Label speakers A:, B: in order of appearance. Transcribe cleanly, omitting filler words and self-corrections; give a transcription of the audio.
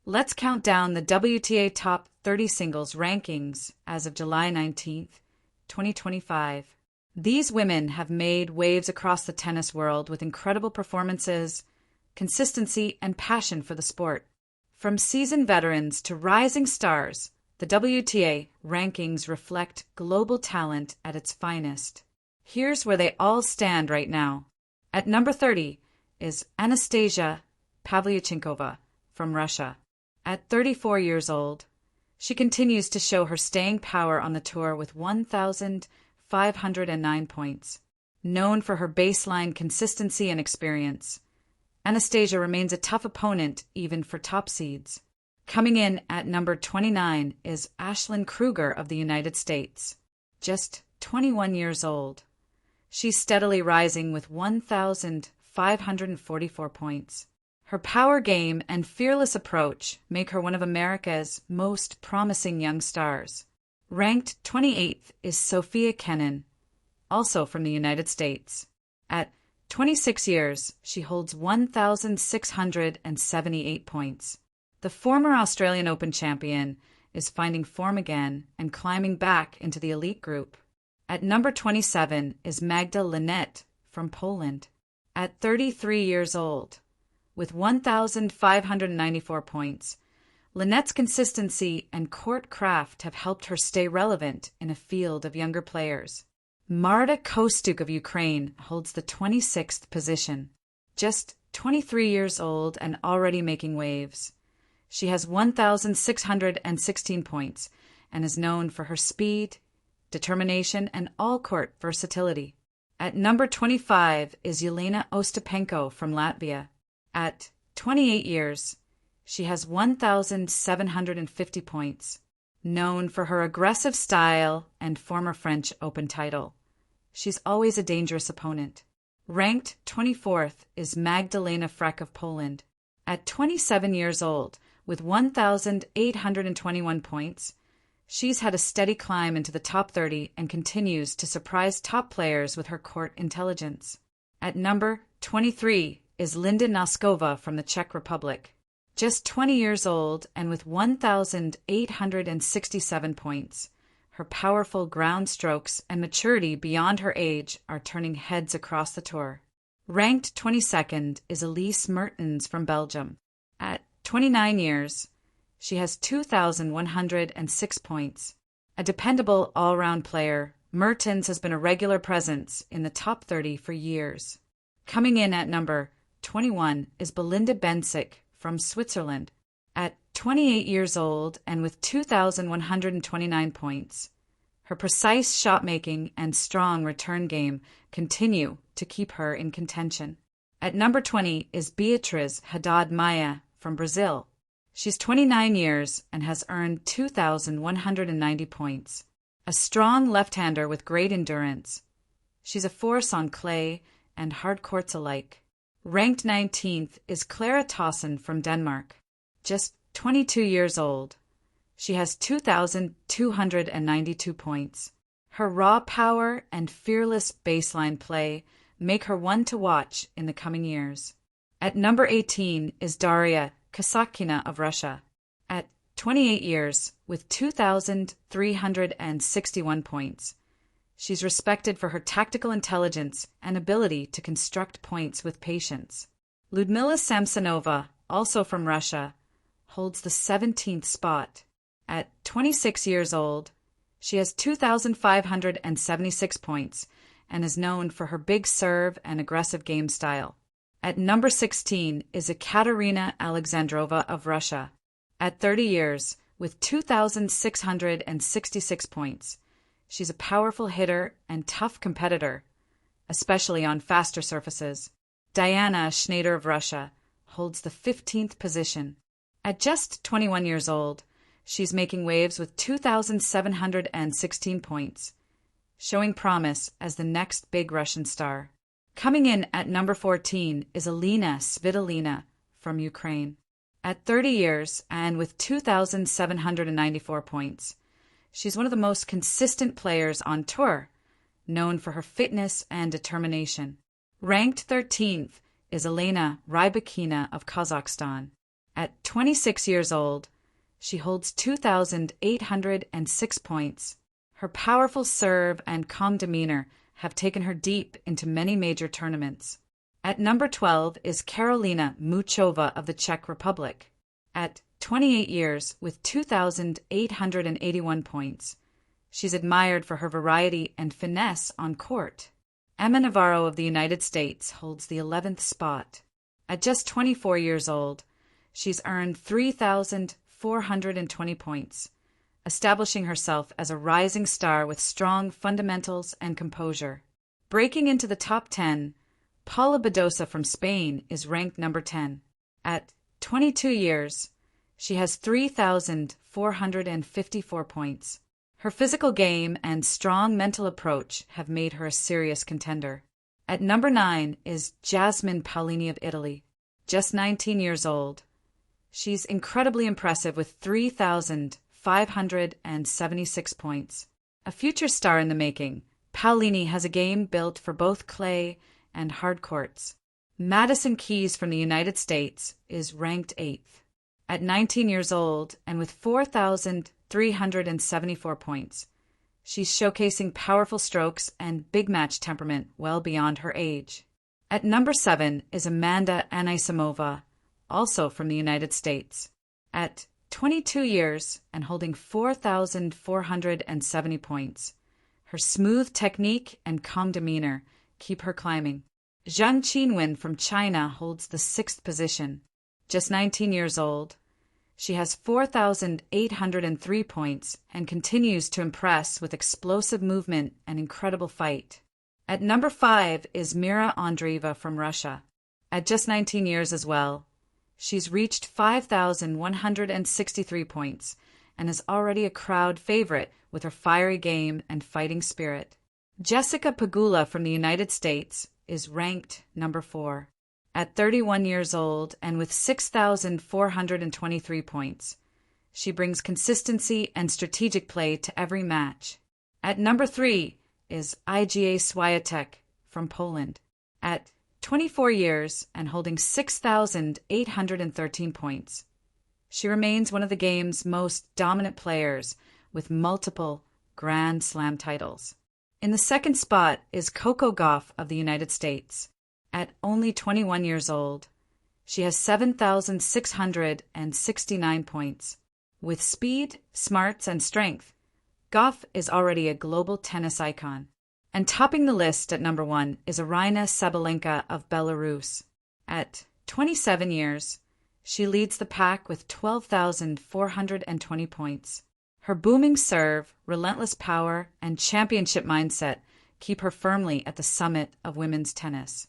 A: Let's count down the WTA Top 30 Singles rankings as of July 19th, 2025. These women have made waves across the tennis world with incredible performances, consistency, and passion for the sport. From seasoned veterans to rising stars, the WTA rankings reflect global talent at its finest. Here's where they all stand right now. At number 30 is Anastasia Pavlyuchenkova from Russia. At 34 years old, she continues to show her staying power on the tour with 1,509 points. Known for her baseline consistency and experience, Anastasia remains a tough opponent even for top seeds. Coming in at number 29 is Ashlyn Kruger of the United States. Just 21 years old, she's steadily rising with 1,544 points. Her power game and fearless approach make her one of America's most promising young stars. Ranked 28th is Sofia Kenin, also from the United States. At 26 years, she holds 1,678 points. The former Australian Open champion is finding form again and climbing back into the elite group. At number 27 is Magda Linette from Poland. At 33 years old, with 1,594 points, Linette's consistency and court craft have helped her stay relevant in a field of younger players. Marta Kostyuk of Ukraine holds the 26th position. Just 23 years old and already making waves. She has 1,616 points and is known for her speed, determination, and all-court versatility. At number 25 is Jelena Ostapenko from Latvia. At 28 years, she has 1,750 points. Known for her aggressive style and former French Open title, she's always a dangerous opponent. Ranked 24th is Magdalena Frek of Poland. At 27 years old, with 1,821 points, she's had a steady climb into the top 30 and continues to surprise top players with her court intelligence. At number 23 is Linda Noskova from the Czech Republic. Just 20 years old and with 1,867 points, her powerful ground strokes and maturity beyond her age are turning heads across the tour. Ranked 22nd is Elise Mertens from Belgium. At 29 years, she has 2,106 points. A dependable all-round player, Mertens has been a regular presence in the top 30 for years. Coming in at number 21 is Belinda Bencic from Switzerland. At 28 years old and with 2,129 points, her precise shot-making and strong return game continue to keep her in contention. At number 20 is Beatriz Haddad Maia from Brazil. She's 29 years and has earned 2,190 points. A strong left-hander with great endurance, she's a force on clay and hard courts alike. Ranked 19th is Clara Tauson from Denmark. Just 22 years old, she has 2,292 points. Her raw power and fearless baseline play make her one to watch in the coming years. At number 18 is Daria Kasatkina of Russia. At 28 years, with 2,361 points, she's respected for her tactical intelligence and ability to construct points with patience. Ludmila Samsonova, also from Russia, holds the 17th spot. At 26 years old, she has 2,576 points and is known for her big serve and aggressive game style. At number 16 is Ekaterina Alexandrova of Russia. At 30 years, with 2,666 points, she's a powerful hitter and tough competitor, especially on faster surfaces. Diana Schneider of Russia holds the 15th position. At just 21 years old, she's making waves with 2,716 points, showing promise as the next big Russian star. Coming in at number 14 is Alina Svitolina from Ukraine. At 30 years and with 2,794 points, she's one of the most consistent players on tour, known for her fitness and determination. Ranked 13th is Elena Rybakina of Kazakhstan. At 26 years old, she holds 2,806 points. Her powerful serve and calm demeanor have taken her deep into many major tournaments. At number 12 is Karolina Muchova of the Czech Republic. At 28 years, with 2,881 points, she's admired for her variety and finesse on court. Emma Navarro of the United States holds the 11th spot. At just 24 years old, she's earned 3,420 points, establishing herself as a rising star with strong fundamentals and composure. Breaking into the top 10, Paula Badosa from Spain is ranked number 10. At 22 years, she has 3,454 points. Her physical game and strong mental approach have made her a serious contender. At number 9 is Jasmine Paolini of Italy. Just 19 years old, she's incredibly impressive with 3,576 points. A future star in the making, Paolini has a game built for both clay and hard courts. Madison Keys from the United States is ranked 8th. At 19 years old and with 4,374 points, she's showcasing powerful strokes and big match temperament well beyond her age. At number 7 is Amanda Anisimova, also from the United States. At 22 years and holding 4,470 points, her smooth technique and calm demeanor keep her climbing. Zhang Qinwen from China holds the 6th position. Just 19 years old, she has 4,803 points and continues to impress with explosive movement and incredible fight. At number 5 is Mira Andreeva from Russia. At just 19 years as well, she's reached 5,163 points and is already a crowd favorite with her fiery game and fighting spirit. Jessica Pegula from the United States is ranked number 4. At 31 years old and with 6,423 points, she brings consistency and strategic play to every match. At number 3 is Iga Swiatek from Poland. At 24 years and holding 6,813 points, she remains one of the game's most dominant players with multiple Grand Slam titles. In the second spot is Coco Gauff of the United States. At only 21 years old, she has 7,669 points. With speed, smarts, and strength, Gauff is already a global tennis icon. And topping the list at number 1 is Aryna Sabalenka of Belarus. At 27 years, she leads the pack with 12,420 points. Her booming serve, relentless power, and championship mindset keep her firmly at the summit of women's tennis.